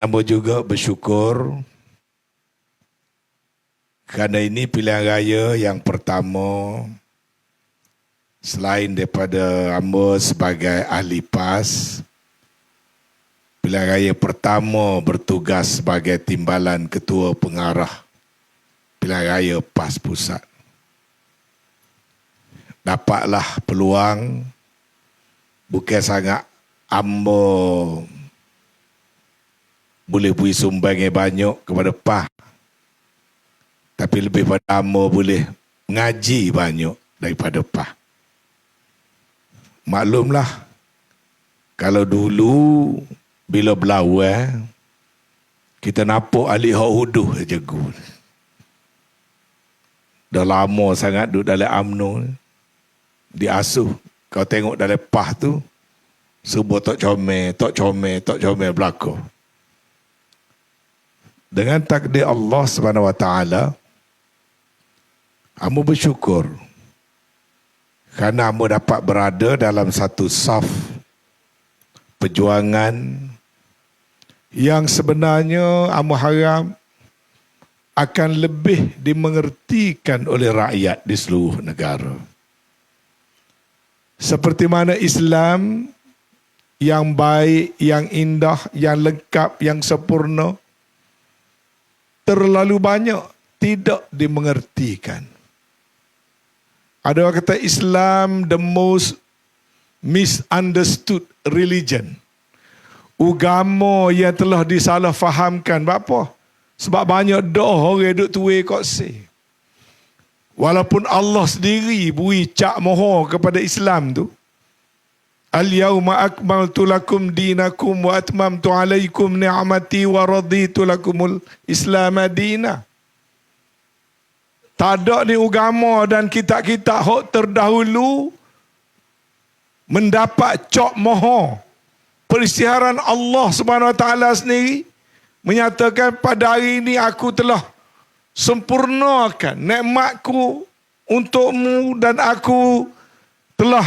Hamba juga bersyukur kerana ini pilihan raya yang pertama selain daripada hamba sebagai ahli PAS, pilihan raya pertama bertugas sebagai timbalan ketua pengarah pilihan raya PAS Pusat. Dapatlah peluang, bukan sangat hamba boleh beri sumbang yang banyak kepada PAS, tapi lebih pada hamba boleh mengaji banyak daripada PAS. Maklumlah, kalau dulu bila berlawan, kita nampak ahli hak huduh saja guna. Dah lama sangat duduk dalam UMNO, diasuh. Kau tengok dalam PAS tu, semua tok comel berlaku. Dengan takdir Allah SWT, hamba bersyukur kerana hamba dapat berada dalam satu saf perjuangan yang sebenarnya hamba harap akan lebih dimengertikan oleh rakyat di seluruh negara. Seperti mana Islam yang baik, yang indah, yang lengkap, yang sempurna, terlalu banyak tidak dimengertikan. Ada orang kata Islam the most misunderstood religion. Agama yang telah disalahfahamkan. Apa? Sebab banyak doa orang duduk tuai kok si. Walaupun Allah sendiri beri cak moho kepada Islam tu. Al-yawma akmaltu lakum dinakum wa atmamtu alaikum ni'mati wa raditu lakumul Islam madina. Tak ada ni agama dan kitab-kitab hak terdahulu mendapat cak moho. Peristiharan Allah Subhanahu Wa Taala sendiri menyatakan pada hari ini aku telah sempurnakan nikmatku untukmu dan aku telah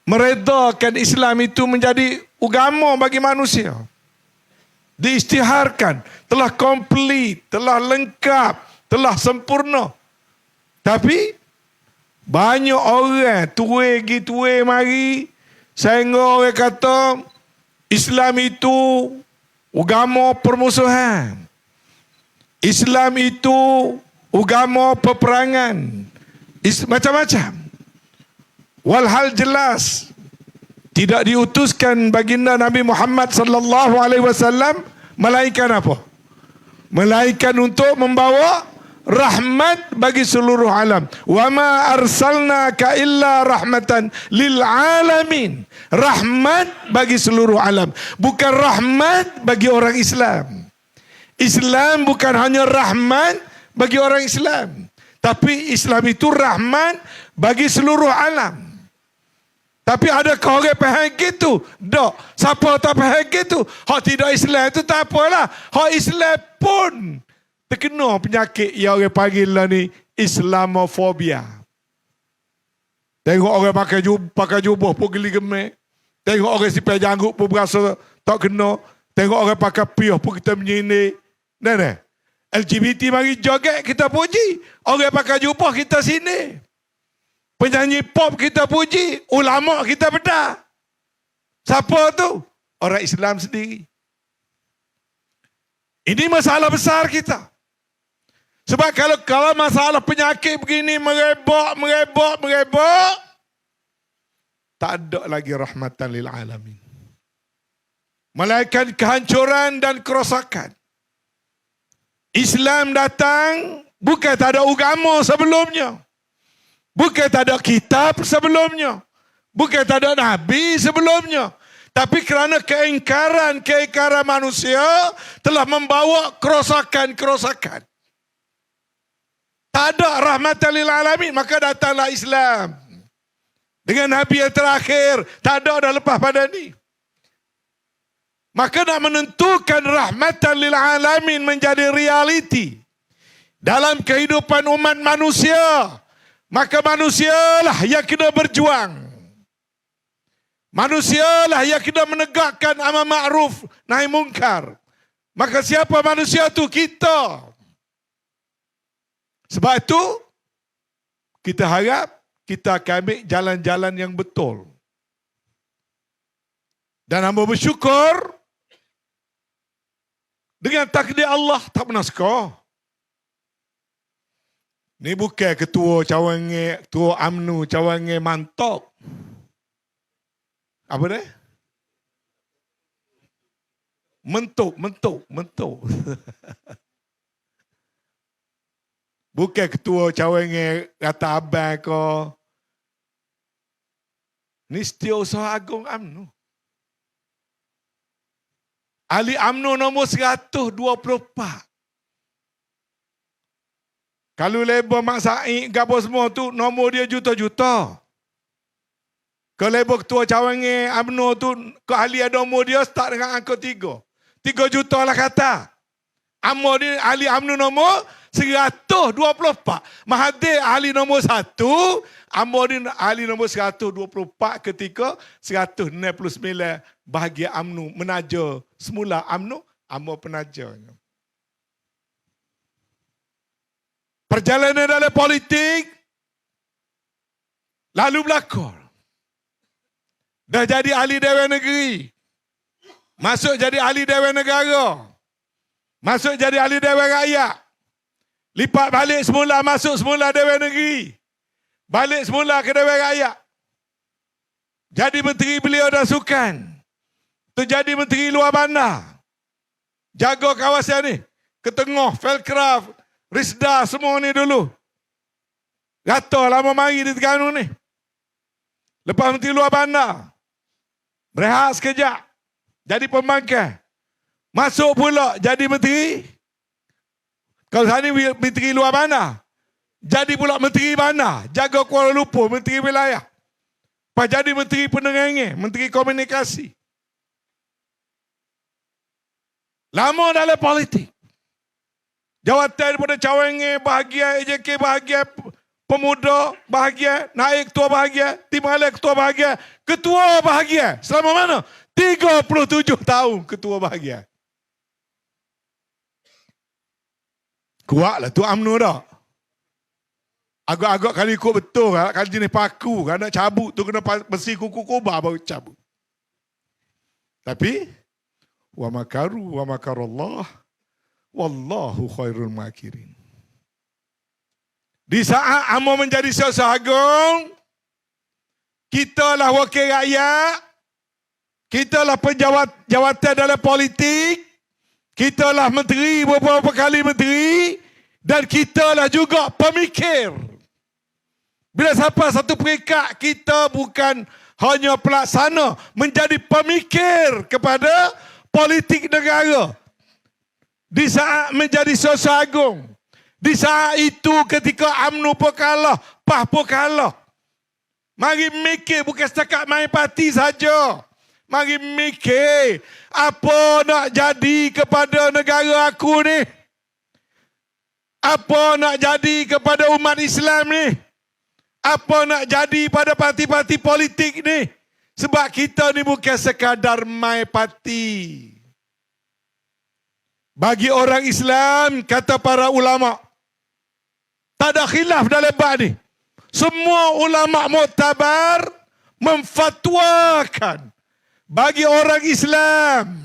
meredakan Islam itu menjadi agama bagi manusia. Diisytiharkan, telah komplit, telah lengkap, telah sempurna. Tapi banyak orang tuai mari sehingga orang kata Islam itu agama permusuhan. Islam itu agama peperangan. Macam-macam. Walhal jelas tidak diutuskan baginda Nabi Muhammad sallallahu alaihi wasallam melainkan apa? Melainkan untuk membawa rahmat bagi seluruh alam. Wa ma arsalnaka illa rahmatan lil alamin. Rahmat bagi seluruh alam, bukan rahmat bagi orang Islam. Islam bukan hanya rahmat bagi orang Islam, tapi Islam itu rahmat bagi seluruh alam. Tapi adakah orang faham gitu? Tak. Siapa tak faham gitu? Hak tidak Islam itu tak apalah. Hak Islam pun terkena penyakit yang orang panggil lah ni Islamofobia. Tengok orang pakai jubah pun geli gemek. Tengok orang sipai janggut pun berasa tak kena. Tengok orang pakai piah pun kita menyindir. Nah. LGBT mari joget kita puji. Orang pakai jubah kita sini. Penyanyi pop kita puji, ulama kita bedah. Siapa tu? Orang Islam sendiri. Ini masalah besar kita. Sebab kalau masalah penyakit begini merebak, tak ada lagi rahmatan lil alamin. Melainkan kehancuran dan kerosakan. Islam datang bukan tak ada agama sebelumnya. Bukan tak ada kitab sebelumnya. Bukan tak ada Nabi sebelumnya. Tapi kerana keingkaran manusia telah membawa kerosakan. Tak ada rahmatan lil alamin, maka datanglah Islam. Dengan Nabi yang terakhir, tak ada dah lepas pada ni. Maka nak menentukan rahmatan lil alamin menjadi realiti dalam kehidupan umat manusia, maka manusialah yang kena berjuang. Manusialah yang kena menegakkan amar ma'ruf nahi mungkar. Maka siapa manusia tu? Kita. Sebab itu, kita harap kita akan ambil jalan-jalan yang betul. Dan hamba bersyukur, dengan takdir Allah tak pernah skor. Ni bukan ketua cawangan, ketua UMNO cawangan mantap. Apa dia? Mentuk. Bukan ketua cawangan kata abang ke. Ni Setiausaha Agung UMNO. Ahli UMNO nombor 124. Kalau label Mak Said, gabung semua tu, nombor dia juta-juta. Kalau label ketua cawangan UMNO tu, ahli ada nombor dia start dengan angka 3. 3 juta lah kata. Ahli UMNO nombor 124. Mahathir ahli nombor 1. Amor ahli nombor 124 ketika 169 bahagian UMNO menaja semula UMNO, Amor penajanya. Perjalanan dalam politik lalu berlakon. Dah jadi ahli Dewan Negeri. Masuk jadi ahli Dewan Negara. Masuk jadi ahli Dewan Rakyat. Lipat balik semula, masuk semula Dewan Negeri. Balik semula ke Dewan Rakyat. Jadi Menteri Belia dan Sukan. Tu jadi Menteri Luar Bandar. Jaga kawasan ni. Ketengah, Felcraft, Risda, semua ni dulu. Gata lama mari di Terengganu ni. Lepas Menteri Luar Bandar. Berehat sekejap. Jadi pembangkang. Masuk pula jadi Menteri. Kalau sana ni Menteri Luar Bandar. Jadi pula Menteri Bandar. Jaga Kuala Lumpur, Menteri Wilayah. Lepas jadi Menteri Penerangan, Menteri Komunikasi. Lama dalam politik. Jawatan daripada cawangan, bahagian AJK, bahagian pemuda, bahagian naik ketua bahagian, timbalan ketua bahagian, ketua bahagian. Selama mana? 37 tahun ketua bahagian. Kuatlah tu UMNO dah. Agak-agak kali ikut betul kan, kali jenis paku kan, nak cabut tu kena besi kuku kobar baru cabut. Tapi wa makaru wa makarallah wallahu khairul makirin. Di saat Amor menjadi Setiausaha Agung, kita lah wakil rakyat, kita lah penjawat jawatan dalam politik, kita lah menteri, beberapa kali menteri, dan kita lah juga pemikir. Bila sampai satu peringkat, kita bukan hanya pelaksana, menjadi pemikir kepada politik negara. Di saat menjadi Setiausaha Agung, di saat itu ketika UMNO pun kalah, PAS pun kalah. Mari mikir, bukan setakat main parti saja. Mari mikir, apa nak jadi kepada negara aku ni? Apa nak jadi kepada umat Islam ni? Apa nak jadi pada parti-parti politik ni? Sebab kita ni bukan sekadar main parti. Bagi orang Islam, kata para ulama, tak ada khilaf dalam bab ni. Semua ulama muktabar memfatwakan bagi orang Islam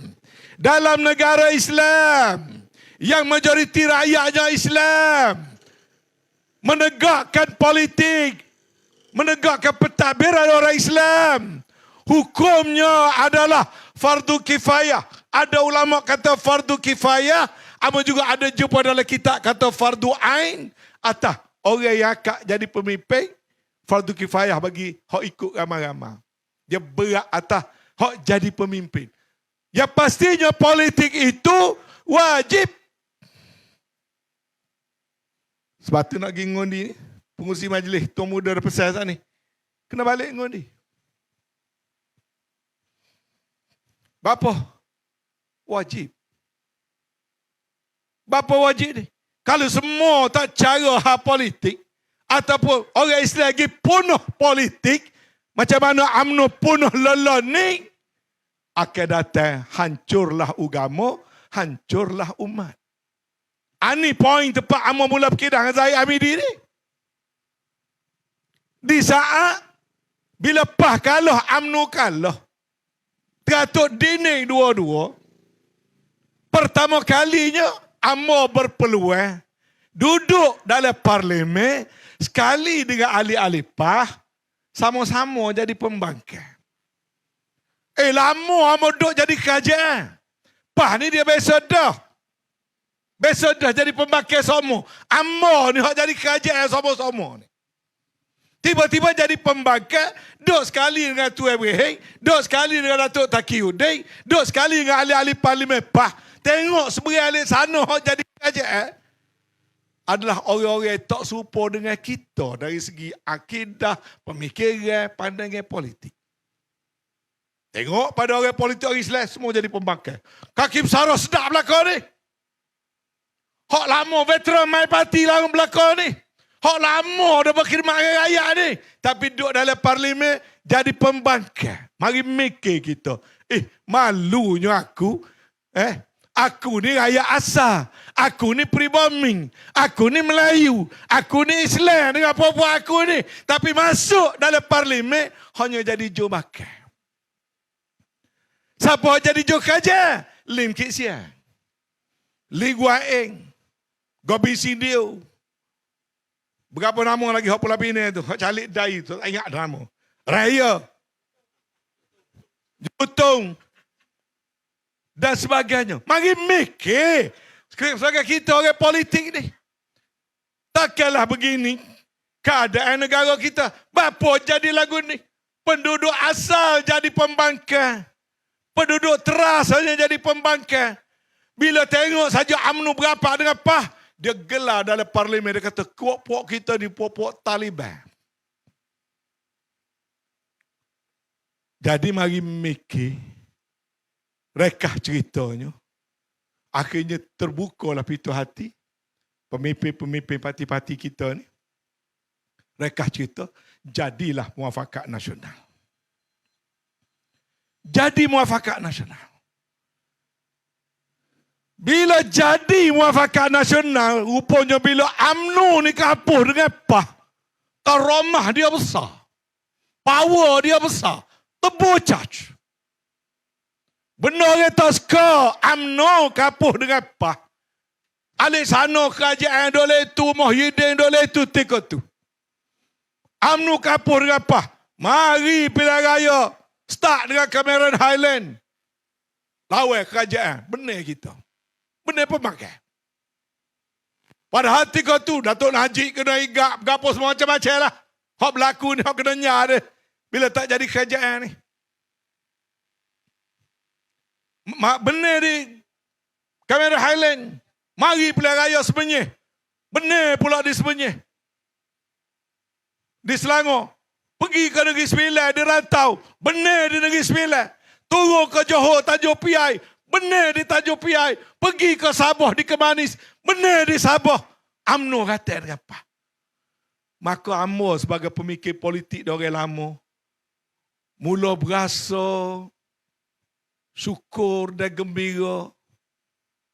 dalam negara Islam yang majoriti rakyatnya Islam, menegakkan politik, menegakkan pentadbiran orang Islam, hukumnya adalah fardu kifayah. Ada ulama kata fardu kifayah, ama juga ada jumpa dalam kitab kata fardu ain. Atas orang yang akak jadi pemimpin, fardu kifayah bagi hak ikut ramai-ramai. Dia berat atas hak jadi pemimpin. Yang pastinya politik itu wajib. Sebab tu nak pergi ngondi ni, pengurusi majlis Tuan Muda Representasi ni, kena balik ngondi. Bapa? Wajib. Bapa wajib ni. Kalau semua tak cara hal politik, ataupun orang Islam lagi penuh politik, Macam mana UMNO punah lelah ni, akan datang hancurlah agama, hancurlah umat. Ini poin tepat Amo mula berkidah dengan Zahid Hamidi ni. Di saat bila PAH kalah, UMNO kalah, teratuk dining dua-dua, pertama kalinya Amo berpeluang duduk dalam parlimen sekali dengan ahli-ahli PAH, sama-sama jadi pembangkang. Lama Amo duduk jadi kerajaan. PAH ni dia biasa dah. Biasa dah jadi pembangkang semua. Amo ni hak jadi kerajaan sama-sama ni. Tiba-tiba jadi pembangkang, duduk sekali dengan Tuan Ibrahim, duduk sekali dengan Datuk Taqiyuddin, duduk sekali dengan ahli-ahli parlimen PAH. Tengok sebenarnya ahli sana hak jadi kerajaan adalah orang-orang yang tak serupa dengan kita dari segi akidah, pemikiran, pandangan politik. Tengok pada orang politik orang Islam semua jadi pembangkang. Kaki besar sedap belakang ni. Hak lama veteran My Party lah belakang ni. Hak lama dah berkhidmat dengan rakyat ni. Tapi duduk dalam parlimen jadi pembangkang. Mari mikir kita. Malunya aku. Aku ni rakyat asal. Aku ni pribumi. Aku ni Melayu. Aku ni Islam dengan apa-apa aku ni. Tapi masuk dalam parlimen hanya jadi jom makan. Siapa jadi jom kerja? Lim Kit Siang. Li Guan Eng. Gobi Sindio. Berapa nama lagi hak pula bina tu? Hak calik dai tu. Tak ingat nama. Raya. Jutung. Dan sebagainya. Mari mikir. Sebagai kita orang politik ni. Takkanlah begini. Keadaan negara kita. Bapa jadi lagu ni. Penduduk asal jadi pembangkang. Penduduk teras saja jadi pembangkang. Bila tengok saja UMNO berapa dengan PAH. Dia gelar dalam parlimen. Dia kata puak-puak kita ni puak-puak Taliban. Jadi mari mikir. Rekah ceritanya. Akhirnya terbukalah pintu hati. Pemimpin-pemimpin parti-parti kita ni. Rekah cerita. Jadilah muafakat nasional. Jadi muafakat nasional. Bila jadi muafakat nasional, rupanya bila UMNO ni kapuh dengan PAH, karamah dia besar. Power dia besar. Tebur charge. Benar kata suka UMNO kapuh dengan PAH. Alik sana kerajaan dole tu, Muhyiddin dole tu, tiga tu. UMNO kapuh dengan PAH. Mari pilihan raya. Start dengan Cameron Highland. Lawan kerajaan. Benar kita. Benar pemakai. Padahal tiga tu, Datuk Najib kena igap, gapo semua macam-macam lah. Hak berlaku ni, hak kena nyar dia. Bila tak jadi kerajaan ni. Benar di Cameron Highland. Mari pilihan raya sebenarnya. Benar pula di sebenarnya. Di Selangor. Pergi ke Negeri Sembilan, di rantau. Benar di Negeri Sembilan. Turun ke Johor, Tanjung Piai. Benar di Tanjung Piai. Pergi ke Sabah, di Kemanis. Benar di Sabah. UMNO kata dengan apa? Maka UMNO sebagai pemikir politik dari orang lama. Mula berasa syukur dan gembira.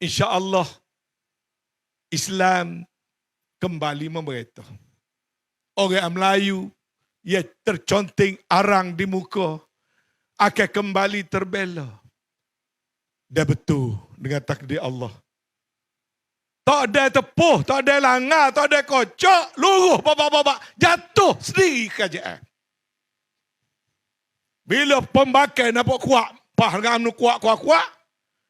InsyaAllah Islam kembali memerintah. Orang Melayu yang terconting arang di muka akan kembali terbela. Dan betul dengan takdir Allah. Tak ada tepuh, tak ada langar, tak ada kocok, luruh babak-babak, jatuh sendiri kerajaan. Bila pembakar nampak kuat, PAH dengan UMNO kuat,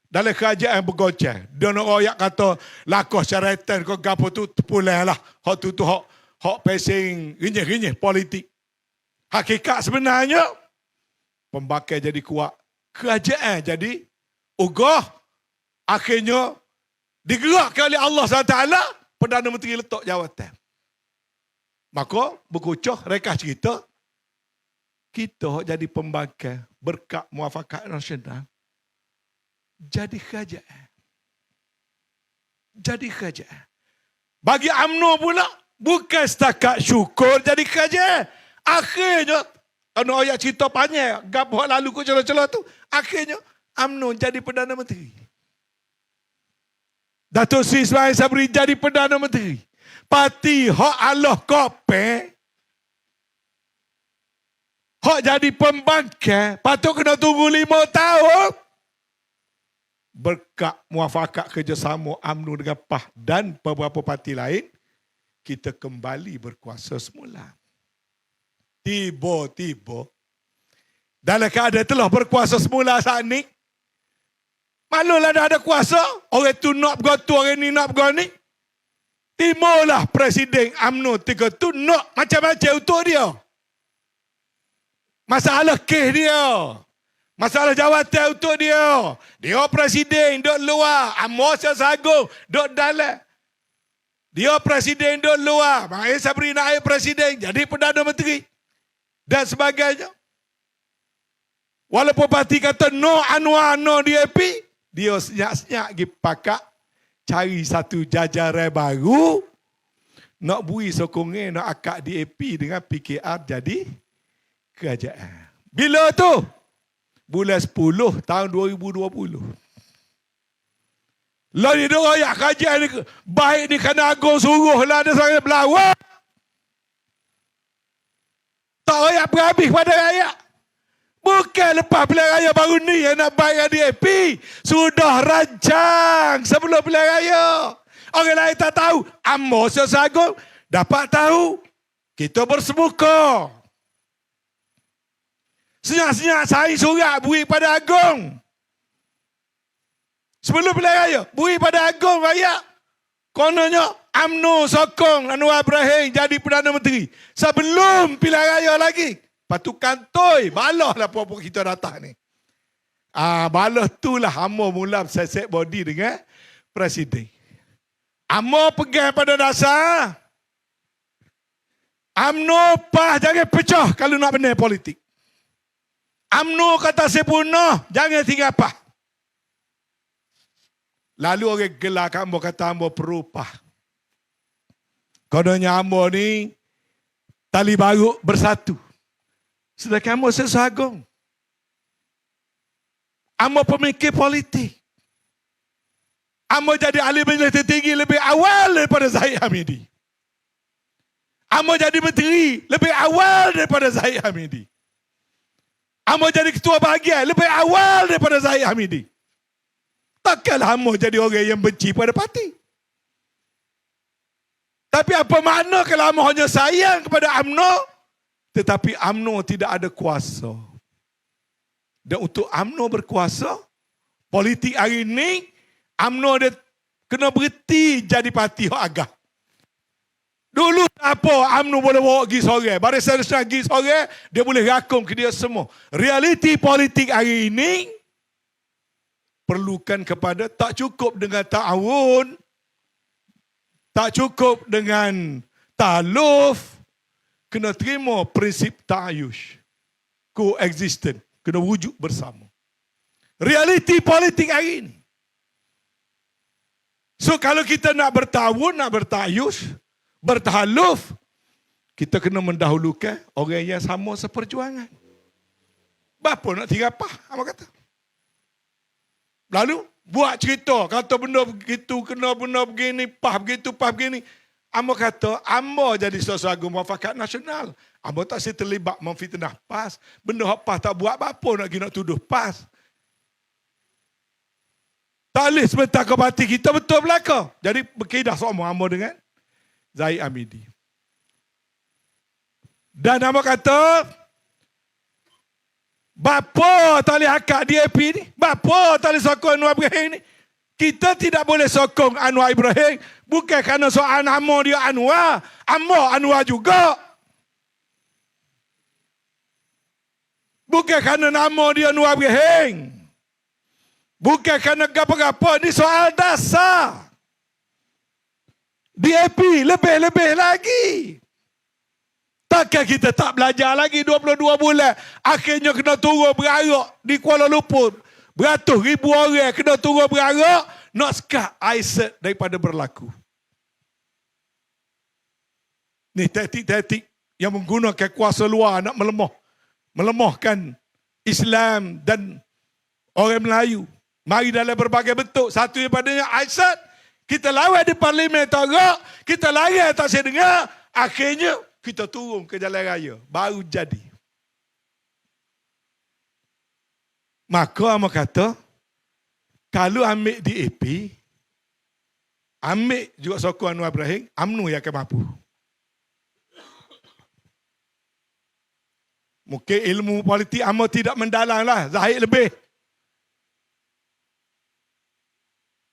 dalam kerajaan bergoncang. Dia nak royak kata, lakuh syaratan kau gapo tu, terpulang lah. Hak tu hak pesing, rinyih-rinyih politik. Hakikat sebenarnya, pembakar jadi kuat. Kerajaan jadi ugah. Akhirnya, digerakkan oleh Allah SWT, Perdana Menteri letak jawatan. Maka, berkucuh, rekah cerita, kita jadi pembakar berkat muafakat nasional. Jadi kerajaan. Jadi kerajaan. Bagi UMNO pula, bukan setakat syukur jadi kerajaan. Akhirnya, Kalau ayat cerita panjang, gapo lalu kau celah-celah tu, akhirnya UMNO jadi Perdana Menteri. Datuk Seri Ismail Sabri jadi Perdana Menteri. Parti hak Allah kope, hak jadi pembangkang, patut kena tunggu 5 tahun. Berkat muafakat kerjasama UMNO dengan PAH dan beberapa parti lain, kita kembali berkuasa semula. Tiba-tiba, dalam keadaan telah berkuasa semula saat ni, maklumlah dah ada kuasa, orang tu nak bergotu, orang ni nak bergoni. Timurlah Presiden UMNO 3 tu nak macam-macam untuk dia. Masalah kes dia. Masalah jawatan untuk dia. Dia presiden duduk luar. Amor Sagung duduk dalam. Dia presiden duduk luar. Mahir Sabri naik presiden. Jadi Perdana Menteri. Dan sebagainya. Walaupun parti kata no Anwar, no DAP. Dia senyap-senyap pergi pakak. Cari satu jajaran baru. Nak bui sokongnya. Nak akak DAP dengan PKR jadi kerajaan. Bila tu? Bulan 10 tahun 2020. Lalu dia rakyat kajian ni, baik ni kena agung suruh lah ada sangat berlawan. Tak rakyat berhabis pada rakyat. Bukan lepas pilihan raya baru ni yang nak baik DAP. Sudah rancang sebelum pilihan raya. Orang lain tak tahu. Amor Sagung dapat tahu. Kita bersemuka. Senyap-senyap saya surat beri pada Agong. Sebelum pilihan raya, beri pada Agong rakyat. Kononnya UMNO sokong Anwar Ibrahim jadi Perdana Menteri. Sebelum pilihan raya lagi. Patu kantoi, balah lah puak-puak kita datang ni. Balah tu lah Amor mula set body dengan Presiden. Amor pegang pada dasar. UMNO PAH jangan pecah kalau nak benar politik. UMNO kata sempurna, jangan tinggal PAH. Lalu orang gelak Amor kata Amor perlu PAH. Kononnya Amor ni tali baru bersatu. Sedangkan Amor Sagung. Amor pemikir politik. Amor jadi ahli majlis tertinggi lebih awal daripada Zahid Hamidi. Amor jadi menteri lebih awal daripada Zahid Hamidi. Amor jadi ketua bahagian lebih awal daripada Zahid Hamidi. Takkanlah Amor jadi orang yang benci pada parti. Tapi apa makna kalau Amor hanya sayang kepada UMNO, tetapi UMNO tidak ada kuasa. Dan untuk UMNO berkuasa, politik hari ini, UMNO dia kena berhenti jadi parti hak agak. Dulu apa UMNO boleh bawa pergi sorang. Barisan Nasional pergi sorang, dia boleh rakung ke dia semua. Realiti politik hari ini perlukan kepada tak cukup dengan ta'awun, tak cukup dengan ta'aluf, kena terima prinsip ta'ayush, coexistence, kena wujud bersama. Realiti politik hari ini. So kalau kita nak bertawun, nak berta'ayush, bertahaluf, kita kena mendahulukan orang yang sama seperjuangan. Bapa nak tinggal PAH, apa kata? Lalu buat cerita, kata benda begitu, kena benda begini, PAH begitu, PAH begini. Amor kata, Amor jadi sesuatu muafakat nasional. Amor tak si terlibat memfitnah PAS. Benda hak PAS tak buat, apa nak pergi nak tuduh PAS? Tak boleh sebentar ke parti kita betul belaka. Jadi berkidah semua Amor dengan Zahid Hamidi. Dan Amor kata, bapa tak boleh akak DAP ni, bapa tak boleh sokong Anwar Ibrahim ni. Kita tidak boleh sokong Anwar Ibrahim bukan kerana soal nama dia Anwar. Anwar juga. Bukan kerana nama dia Anwar Ibrahim. Bukan kerana apa-apa. Ini soal dasar. DAP lebih-lebih lagi. Takkan kita tak belajar lagi 22 bulan. Akhirnya kena turun berarak di Kuala Lumpur. Beratus ribu orang kena turun berarak. Nak sekat Aisyah daripada berlaku. Ni taktik-taktik yang menggunakan kuasa luar nak melemah melemahkan Islam dan orang Melayu. Mari dalam berbagai bentuk. Satu daripadanya Aisat. Kita lawan di parlimen Togok. Kita lari tak saya dengar. Akhirnya kita turun ke jalan raya. Baru jadi. Maka Amar kata, kalau ambil DAP, ambil juga sokong Anwar Ibrahim, UMNO yang akan mampu. Mungkin ilmu politik Amar tidak mendalam lah. Zahid lebih.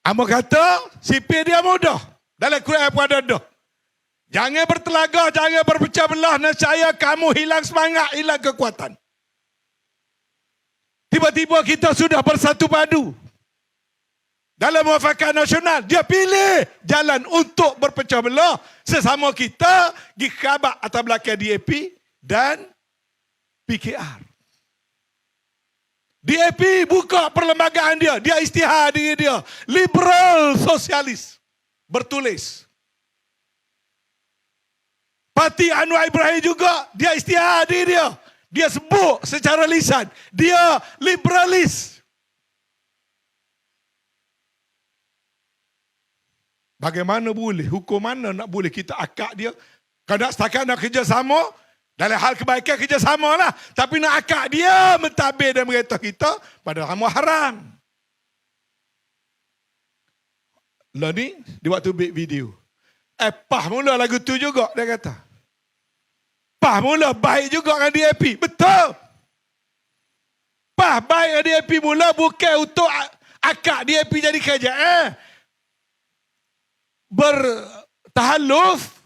Amar kata, sipil dia mudah. Dalam Quran pun ada dah. Jangan bertelaga, jangan berpecah belah. Nescaya kamu hilang semangat, hilang kekuatan. Tiba-tiba kita sudah bersatu padu. Dalam muafakat nasional, dia pilih jalan untuk berpecah belah. Sesama kita, di khabar atas belakang DAP dan PKR. DAP buka perlembagaan dia. Dia isytihar diri dia. Liberal sosialis. Bertulis. Parti Anwar Ibrahim juga. Dia isytihar diri dia. Dia sebut secara lisan. Dia liberalis. Bagaimana boleh? Hukum mana nak boleh kita akak dia? Kalau nak setakat nak kerjasama, dalam hal kebaikan kerjasama lah. Tapi nak akak dia mentadbir dan merintah kita pada haram. Lah ni, dia waktu buat video. Pah mula lagu tu juga, dia kata. Pah mula baik juga dengan DAP. Betul. Pah baik dengan DAP mula bukan untuk akak DAP jadi kerajaan. Bertahaluf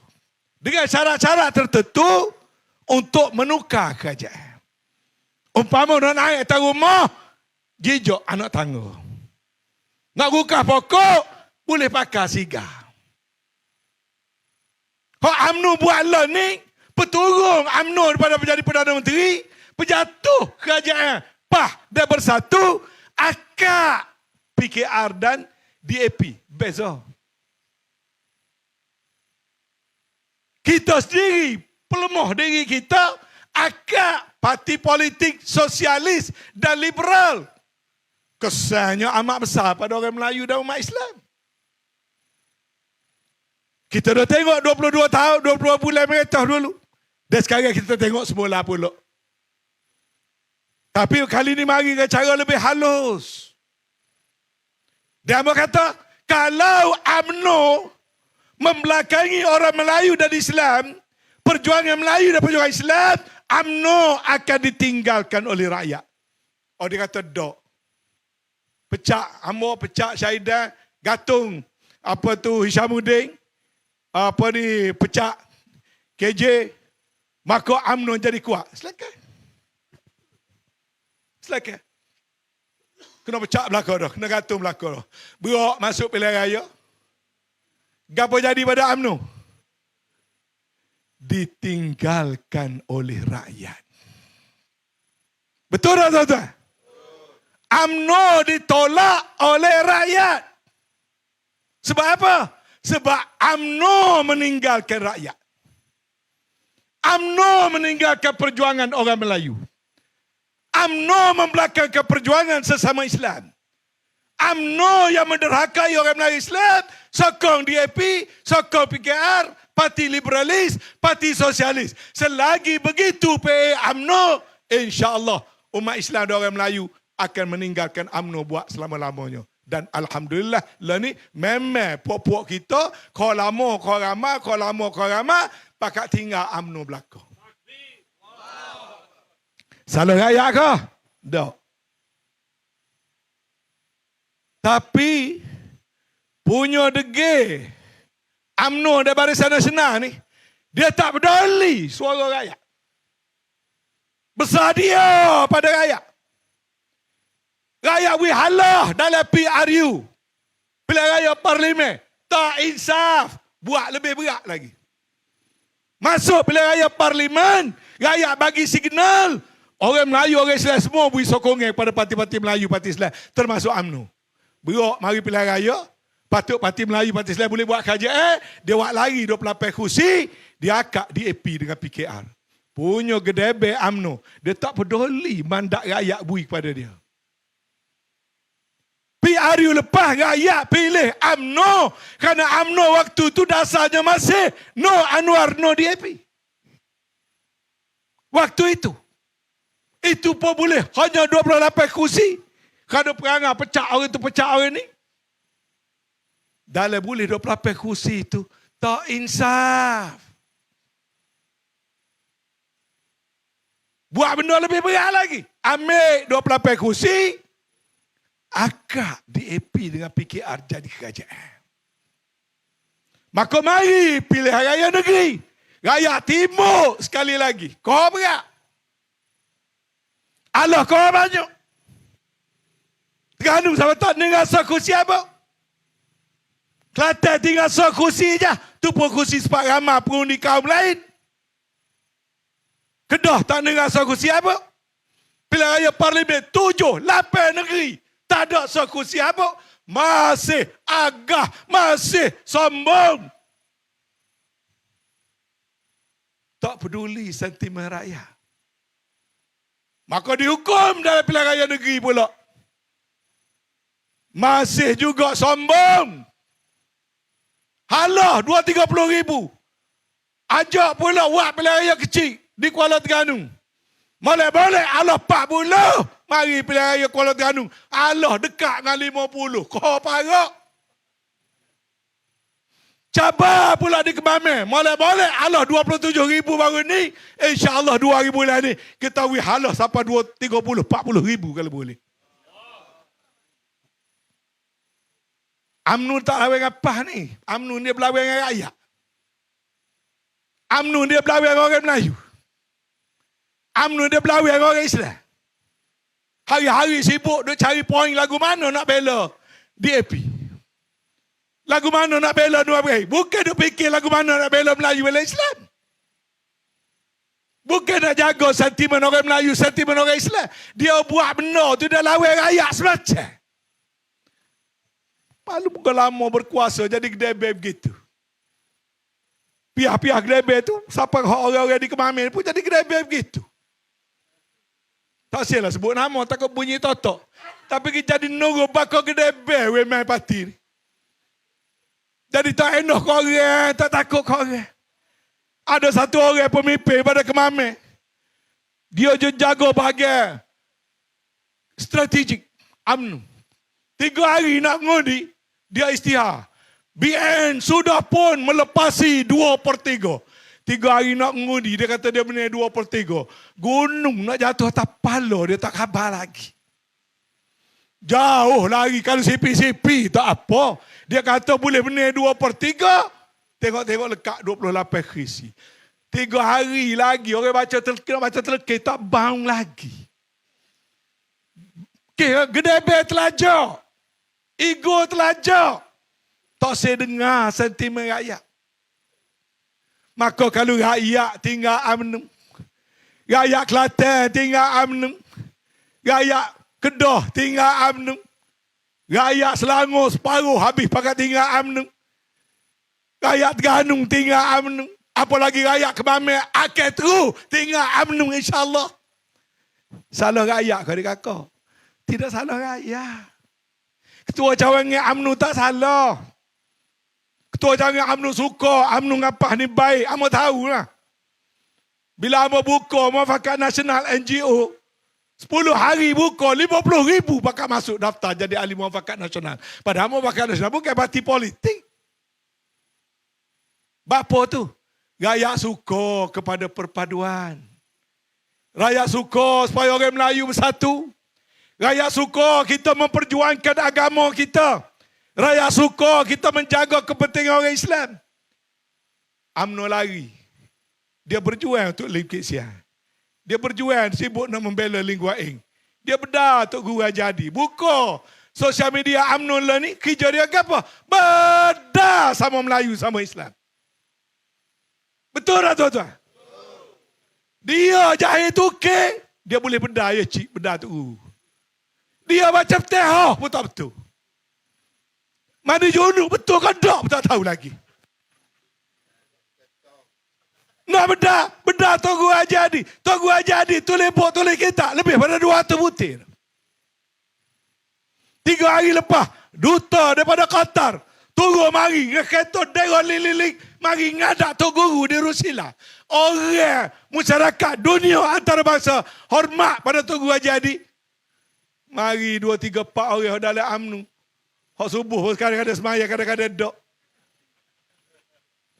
dengan syarat-syarat tertentu untuk menukar kerajaan. Umpama nak naik atas rumah, jejak anak tangga. Nak gukah pokok, boleh pakai sigar. Hak UMNO buat lah ni, peturung UMNO daripada menjadi Perdana Menteri, penjatuh kerajaan PAH dan bersatu, akak PKR dan DAP. Beza. Kita sendiri, pelemah diri kita, akak parti politik sosialis dan liberal. Kesannya amat besar pada orang Melayu dan umat Islam. Kita dah tengok 22 tahun, 22 bulan merintah dulu. Dan sekarang kita tengok semula pula. Tapi kali ni mari dengan cara lebih halus. Dia berkata, kalau UMNO membelakangi orang Melayu dan Islam, perjuangan Melayu dan perjuangan Islam, UMNO akan ditinggalkan oleh rakyat. Oh, dia kata, dok. Pecah Amor, pecah Syahidah, Gatung, apa tu, Hishamuddin, apa ni, pecah KJ, maka UMNO jadi kuat. Silakan. Silakan. Kena pecah belakang dah, kena Gatung belakang dah. Berak masuk pilihan raya. Gapo jadi pada UMNO? Ditinggalkan oleh rakyat. Betul tak tuan-tuan? UMNO ditolak oleh rakyat. Sebab apa? Sebab UMNO meninggalkan rakyat. UMNO meninggalkan perjuangan orang Melayu. UMNO membelakangkan perjuangan sesama Islam. UMNO yang menderhakai orang Melayu Islam, sokong DAP, sokong PKR, parti liberalis, parti sosialis. Selagi begitu UMNO, insya-Allah umat Islam dan orang Melayu akan meninggalkan UMNO buat selama-lamanya. Dan alhamdulillah lah ni memang puak-puak kita kau lama kau ramai pakat tinggal UMNO belakang. Salah rakyat ke? Tak. Tapi punya degil UMNO dan Barisan Nasional ni, dia tak peduli suara rakyat. Besar dia pada rakyat. Rakyat wihalah dalam PRU, pilihan raya parlimen, tak insaf, buat lebih berat lagi. Masuk pilihan raya parlimen, rakyat bagi signal, orang Melayu, orang Islam semua beri sokongan kepada parti-parti Melayu, parti Islam, termasuk UMNO. Berak mari pilihan raya, patut parti Melayu, parti Islam boleh buat kerajaan, dia buat lari 28 kursi, dia akak DAP dengan PKR. Punya gedebek UMNO. Dia tak peduli mandat rakyat bui kepada dia. PRU lepas rakyat pilih UMNO. Kerana UMNO waktu tu dasarnya masih no Anwar, no DAP. Waktu itu. Itu pun boleh. Hanya 28 kursi. Kerana perangai pecah orang tu pecah orang ni. Dalam boleh 28 kursi itu. Tak insaf. Buat benda lebih berat lagi. Ambil 28 kursi. Akak DAP dengan PKR jadi kerajaan. Maka mari pilih raya negeri. Raya timur sekali lagi. Kau berat. Allah kau banyak. Terengganu sama tak tinggal kursi apa? Kelantan tinggal kursi je. Tu pun kursi sepak ramah pengundi kaum lain. Kedah tak dengar kursi apa? Pilihan raya parlimen 7, 8 negeri. Tak ada kursi apa? Masih agah, masih sombong. Tak peduli sentimen rakyat. Maka dihukum dalam pilihan raya negeri pula. Masih juga sombong. Halah 2-30 ribu. Ajak pula buat pilihan raya kecil. Di Kuala Terengganu. Boleh-boleh Allah 40. Mari pilihan raya Kuala Terengganu. Allah dekat dengan 50. Kau parah. Cabar pula di Kemamin. Boleh-boleh Allah 27 ribu baru ni. InsyaAllah 2 ribu lah ni. Kita wih halah sampai 30, 40 ribu kalau boleh. UMNO tak lawan apa ni. UMNO dia berlawan dengan rakyat. UMNO dia berlawan dengan orang Melayu. UMNO dia berlawan dengan orang Islam. Hari-hari sibuk duk cari poin lagu mana nak bela DAP. Lagu mana nak bela Anwar Ibrahim. Bukan duk fikir lagu mana nak bela Melayu bela Islam. Bukan nak jaga sentimen orang Melayu, sentimen orang Islam. Dia buat benda tu dia lawan rakyat semacam. Palu bukan lama berkuasa jadi gedebek begitu. Pihak-pihak gedebek tu, siapa orang-orang di Kemamin pun jadi gedebek begitu. Tak sialah sebut nama, takut bunyi totok. Tapi kita jadi nunggu bakal gedebek memang parti ni. Jadi tak enak korang, tak takut korang. Ada satu orang pemimpin pada Kemamin. Dia je jaga bahagian strategik UMNO. 3 hari nak mengundi, dia istihar. BN sudah pun melepasi 2/3. 3 hari nak mengundi, dia kata dia benar 2/3. Gunung nak jatuh atas kepala, dia tak khabar lagi. Jauh lagi, kalau CP-CP tak apa. Dia kata boleh benar 2/3. Tengok-tengok lekat 28 kursi. 3 hari lagi, orang baca terlekeh, tak bangun lagi. Gedebek telajak. Ego telajak. Tak saya dengar sentimen rakyat. Maka kalau rakyat tinggal UMNO, rakyat Kelantan tinggal UMNO, rakyat Kedah tinggal UMNO, rakyat Selangor separuh habis pakat tinggal UMNO, rakyat Terengganu tinggal UMNO, apalagi rakyat Kemamin akan terus tinggal UMNO insyaAllah. Salah rakyat kau kakak. Tidak salah rakyat. Ketua cawangan UMNO tak salah. Ketua cawangan UMNO suka, UMNO ngapah ni baik, amo tahulah. Bila amo buka Muafakat Nasional NGO, 10 hari buka 50 ribu bakal masuk daftar jadi ahli Muafakat Nasional. Padahal Muafakat Nasional bukan parti politik. Bapa tu? Rakyat suka kepada perpaduan. Rakyat suka supaya orang Melayu bersatu. Rakyat suka kita memperjuangkan agama kita. Rakyat suka kita menjaga kepentingan orang Islam. UMNO lari. Dia berjuang untuk Lim Kit Siang. Dia berjuang sibuk nak membela Lim Guat Eng. Dia bedar untuk Guru Jadi. Buka sosial media UMNO lah ni. Kerja dia apa? Bedar sama Melayu sama Islam. Betul tak tuan-tuan? Dia jahit tukik. Dia boleh bedar ya cik. Bedar tu. Dia macam tehah pun tak betul. Mana junuk betul kan tak pun tak tahu lagi. Nak bedah Tunggu Hajadi tulis kita lebih pada 200 butir. 3 hari lepas duta daripada Qatar turun mari kereta derol lilik mari ngadak Tok Guru di Rusila. Orang masyarakat dunia antarabangsa hormat pada Tok Guru Hajadi. Mari 2, 3, 4 orang dalam UMNO. Hak subuh kadang-kadang semaya kadang-kadang dok.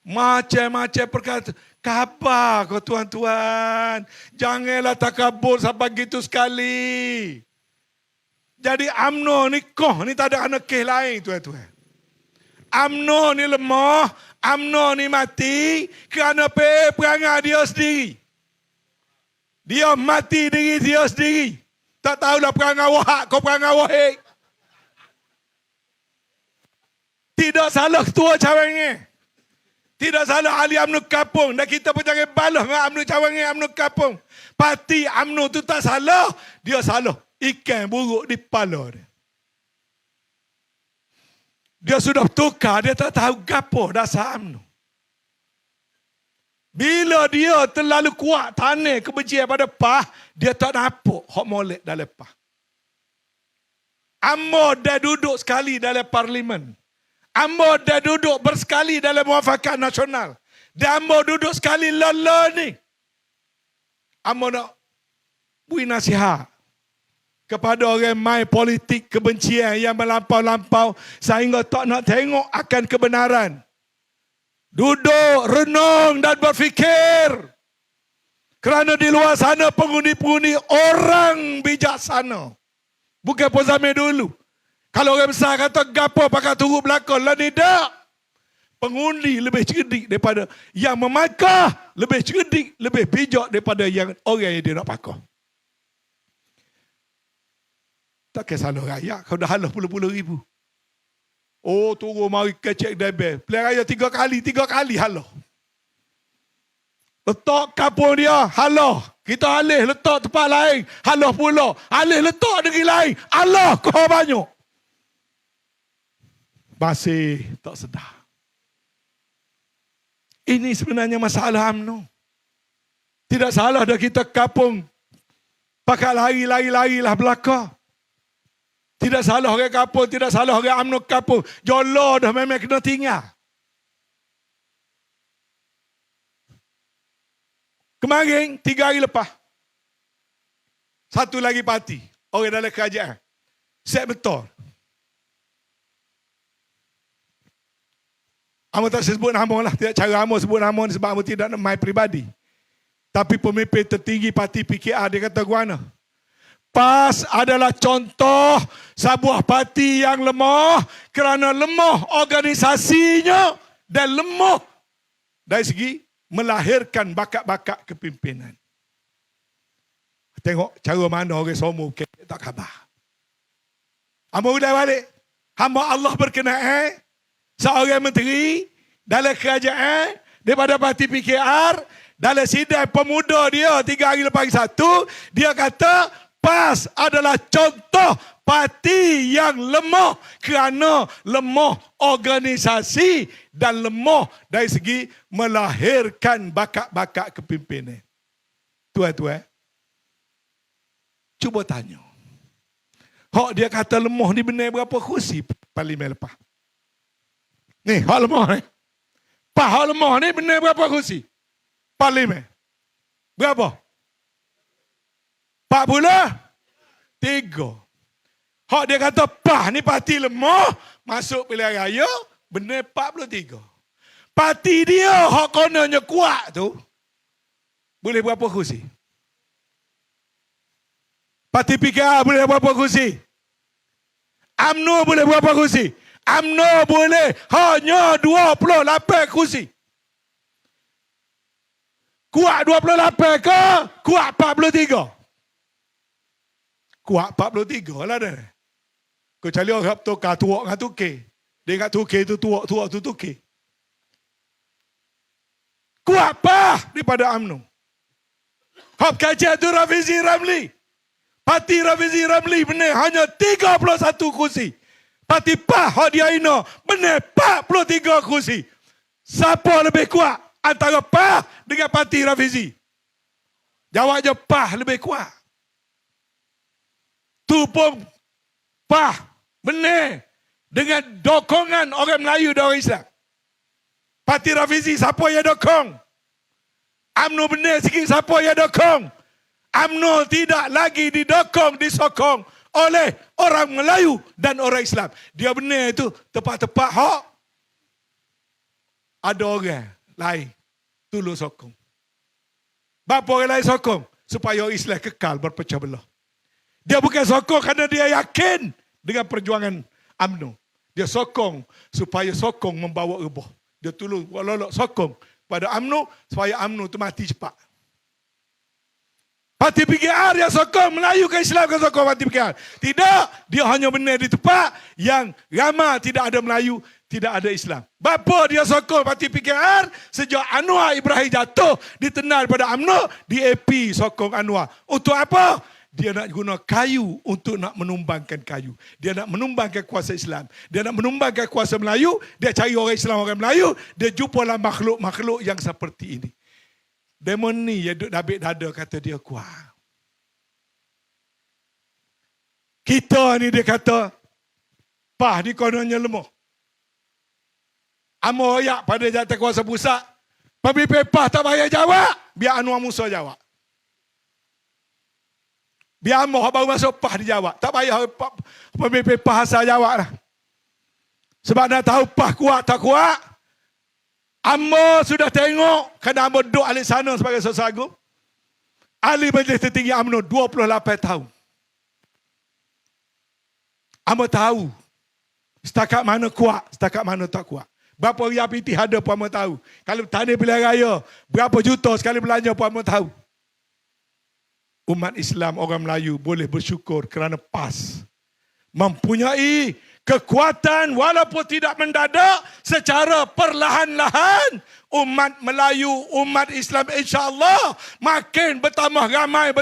Macam-macam perkata. Khabar kau tuan-tuan. Janganlah takabur sampai gitu sekali. Jadi UMNO ni ni tak ada anak kes lain tuan-tuan. UMNO ni lemah. UMNO ni mati kerana perangai dia sendiri. Dia mati diri dia sendiri. Tak tahulah perangai wahak kau perangai wahik. Tidak salah ketua cawangan. Tidak salah ahli UMNO Kampung. Dan kita pun jangan balas dengan UMNO cawangan, UMNO Kampung. Parti UMNO tu tak salah. Dia salah. Ikan buruk di kepala dia. Dia sudah tukar, dia tak tahu gapo dasar UMNO. Bila dia terlalu kuat tanah kebencian pada PAH, dia tak nampak hak molek dalam PAH. Amor dah duduk sekali dalam parlimen. Amor dah duduk bersekali dalam muafakat nasional. Dan Amor duduk sekali lala ni. Amor nak beri nasihat kepada orang main politik kebencian yang melampau-lampau sehingga tak nak tengok akan kebenaran. Duduk, renung dan berfikir. Kerana di luar sana pengundi-pengundi orang bijaksana. Bukan pun zaman dulu. Kalau orang besar kata gapo pakai turut belakang, lah tidak. Pengundi lebih cerdik daripada yang memakah, lebih cerdik, lebih bijak daripada yang orang yang dia nak pakah. Tak kisah salah rakyat, kau dah halah puluh-puluh ribu. Oh, turun mari kecek debel. Pilihan raya 3 kali halah. Letak kampung dia, halah. Kita alih letak tempat lain, halah pula. Alih letak negeri lain, halah kau banyak. Masih tak sedar. Ini sebenarnya masalah UMNO. Tidak salah dah kita kampung pakai lari-lari-larilah belakang. Tidak salah orang kampung, tidak salah orang UMNO kampung. Jolo dah memang kena tinggal. Kemarin, 3 hari lepas. Satu lagi parti. Orang dalam kerajaan. Set betul. Amo tak sebut nama lah. Tidak cara Amo sebut nama ni sebab Amo tidak nak main peribadi. Tapi pemimpin tertinggi parti PKR dia kata guana. PAS adalah contoh sebuah parti yang lemah kerana lemah organisasinya dan lemah dari segi melahirkan bakat-bakat kepimpinan. Tengok cara mana orang semua tak khabar. Amo udah balik. Hamba Allah berkenaan seorang menteri dalam kerajaan daripada parti PKR dalam sidang pemuda dia 3 hari lepas satu, dia kata PAS adalah contoh parti yang lemah kerana lemah organisasi dan lemah dari segi melahirkan bakat-bakat kepimpinan. Tuan-tuan, cuba tanya. Hak dia kata lemah ni benar berapa kursi parlimen lepas? Ni, hak lemah ni. Hak lemah ni benar berapa kursi parlimen? Berapa? 43. Hak dia kata PAS ni parti lemah, masuk pilihan raya, benar 43. Parti dia hak kononnya kuat tu, boleh berapa kursi? Parti PKR boleh berapa kursi? UMNO boleh berapa kursi? UMNO boleh hanya 28 kursi. Kuat 28 ke? Kuat 43? Kuat 43 lah dah. Kecuali orang tukar tuak dengan tukir. Dia ingat tukir itu tuak tu tukir. Kuat apa daripada UMNO? Hak kajian tu Rafizi Ramli. Parti Rafizi Ramli benar hanya 31 kursi. Parti PAS hak dia ina benar 43 kursi. Siapa lebih kuat? antara PAS dengan parti Rafizi? Jawab je PAS lebih kuat. Tu pun PAS benar dengan dokongan orang Melayu dan orang Islam. Parti Rafizi siapa yang dokong? UMNO benar sikit siapa yang dokong? UMNO tidak lagi disokong oleh orang Melayu dan orang Islam. Dia benar itu tepat-tepat hak. Ada orang lain tolong sokong. Bapa orang lain sokong supaya orang Islam kekal berpecah belah. Dia bukan sokong kerana dia yakin dengan perjuangan UMNO. Dia sokong supaya sokong membawa rebah. Dia tolong lolok sokong pada UMNO supaya UMNO tu mati cepat. Parti PKR yang sokong Melayu ke Islam ke sokong parti PKR. Tidak, dia hanya benar di tempat yang ramai tidak ada Melayu, tidak ada Islam. Bapa dia sokong parti PKR sejak Anwar Ibrahim jatuh ditenal pada UMNO, DAP sokong Anwar. Untuk apa? Dia nak guna kayu untuk nak menumbangkan kayu. Dia nak menumbangkan kuasa Islam. Dia nak menumbangkan kuasa Melayu. Dia cari orang Islam, orang Melayu. Dia jumpalah makhluk-makhluk yang seperti ini. Demon ni yang duduk dabik dada kata dia kuat. Kita ni dia kata, PAS ni kononnya lemah. Amo ayak pada jatuh kuasa pusat. Pemimpin PAS tak payah jawab. Biar Anwar Musa jawab. Biar Amo baru masuk PAS dijawab. Tak payah pemimpin PAS asal jawab lah. Sebab nak tahu PAS kuat tak kuat. Amo sudah tengok kerana Amo duduk alik sana sebagai seorang agung. Ahli Majlis Tertinggi UMNO 28 tahun. Amo tahu setakat mana kuat, setakat mana tak kuat. Berapa riak piti ada pun Amo tahu. Kalau tani pilihan raya, berapa juta sekali belanja pun Amo tahu. Umat Islam, orang Melayu boleh bersyukur kerana PAS mempunyai kekuatan walaupun tidak mendadak secara perlahan-lahan. Umat Melayu, umat Islam insya-Allah makin bertambah ramai.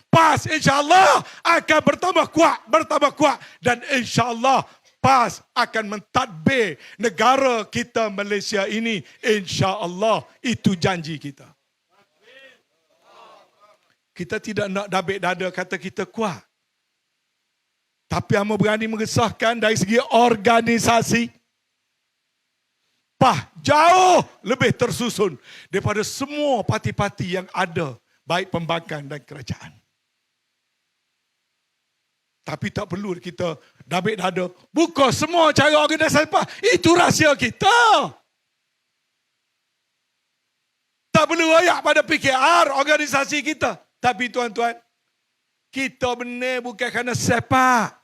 PAS insya-Allah akan bertambah kuat dan insya-Allah PAS akan mentadbir negara kita Malaysia ini insya-Allah. Itu janji kita. Kita tidak nak dabik dada kata kita kuat. Tapi Amo berani mengesahkan dari segi organisasi. PAS jauh lebih tersusun daripada semua parti-parti yang ada, baik pembangkang dan kerajaan. Tapi tak perlu kita dabik dada. Buka semua cara organisasi PAS. Itu rahsia kita. Tak perlu royak pada PKR organisasi kita. Tapi tuan-tuan, kita benar bukan kerana sepak.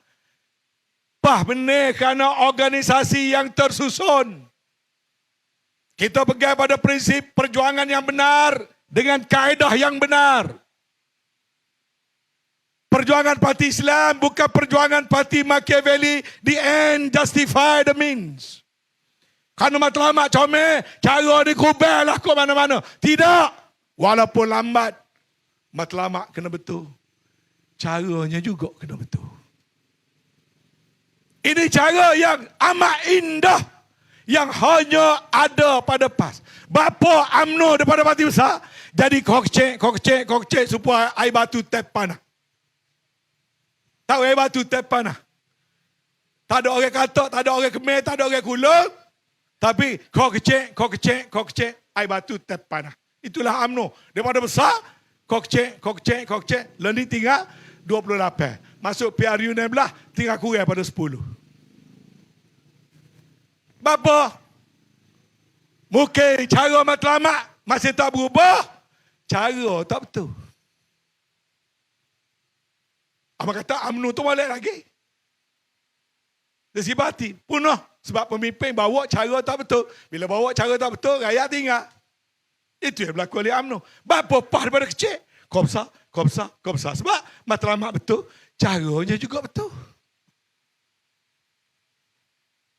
PAS benar kerana organisasi yang tersusun. Kita pegang pada prinsip perjuangan yang benar dengan kaedah yang benar. Perjuangan parti Islam bukan perjuangan parti Machiavelli. The end justify the means. Kerana matlamat comel, cara dikubel lah ke mana-mana. Tidak. Walaupun lambat, matlamat kena betul. Caranya juga kena betul. Ini cara yang amat indah yang hanya ada pada PAS. Bapa UMNO daripada parti besar jadi kokcek supaya air batu tap panah. Tahu air batu tap panah? Tak ada orang katak, tak ada orang kemer, tak ada orang kulung. Tapi kokcek air batu tap panah. Itulah UMNO. Daripada besar kokcek. Learning tinggal 28. Masuk PRU 16 tinggal kurang pada 10. Bapa? Mungkin cara matlamat masih tak berubah. Cara tak betul. Abang kata UMNO tu balik lagi. Dari segi parti punah. Sebab pemimpin bawa cara tak betul. Bila bawa cara tak betul, rakyat tinggal. Itu yang berlaku oleh UMNO. Bapa PAS daripada kecil. Kau besar. Sebab matlamat betul, caranya juga betul.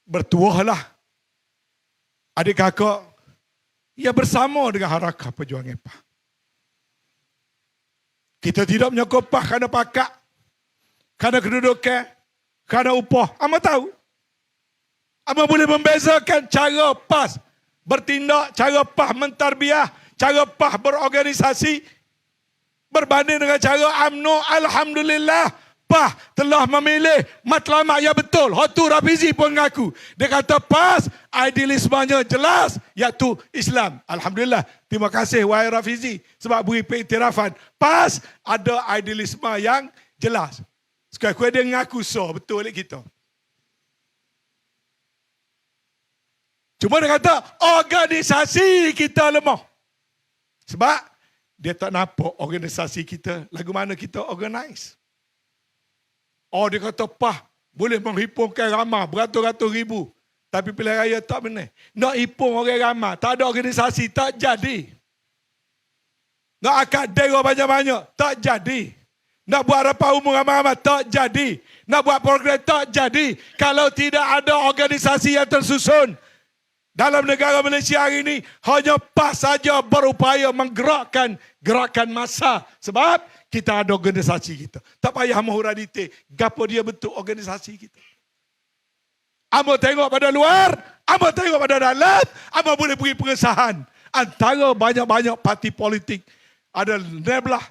Bertuahlah adik kakak ia bersama dengan Harakah Perjuangan PAS. Kita tidak menyokong PAS kerana pakat, kerana kedudukan, kerana upah. Ama tahu. Ama boleh membezakan cara PAS bertindak, cara PAH mentarbiah, cara PAH berorganisasi, berbanding dengan cara UMNO. Alhamdulillah, PAH telah memilih matlamat yang betul. Hotu Rafizi pun mengaku. Dia kata PAS, idealismenya jelas, iaitu Islam. Alhamdulillah. Terima kasih wahai Rafizi sebab beri pengiktirafan. PAS ada idealisme yang jelas. Sekarang dia mengaku betul oleh kita. Cuma dia kata organisasi kita lemah. Sebab dia tak nampak organisasi kita. Lagu mana kita organize. Oh, dia kata PAH boleh menghimpunkan ramai beratus-ratus ribu. Tapi pilihan raya tak benar. Nak himpun orang ramai, tak ada organisasi, tak jadi. Nak akad daerah banyak-banyak, tak jadi. Nak buat rapat umum ramai-ramai, tak jadi. Nak buat program, tak jadi. Kalau tidak ada organisasi yang tersusun. Dalam negara Malaysia hari ini, hanya PAS saja berupaya menggerakkan gerakan massa. Sebab kita ada organisasi kita. Tak payah mahura detail. Gapo dia bentuk organisasi kita. Amo tengok pada luar, amo tengok pada dalam, amo boleh beri pengesahan. Antara banyak-banyak parti politik. Ada 16,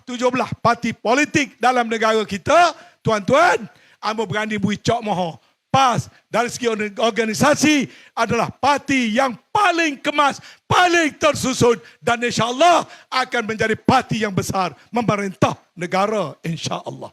17 parti politik dalam negara kita. Tuan-tuan, amo berani beri cok moho. PAS dari segi organisasi adalah parti yang paling kemas, paling tersusun dan insya-Allah akan menjadi parti yang besar memerintah negara insya-Allah.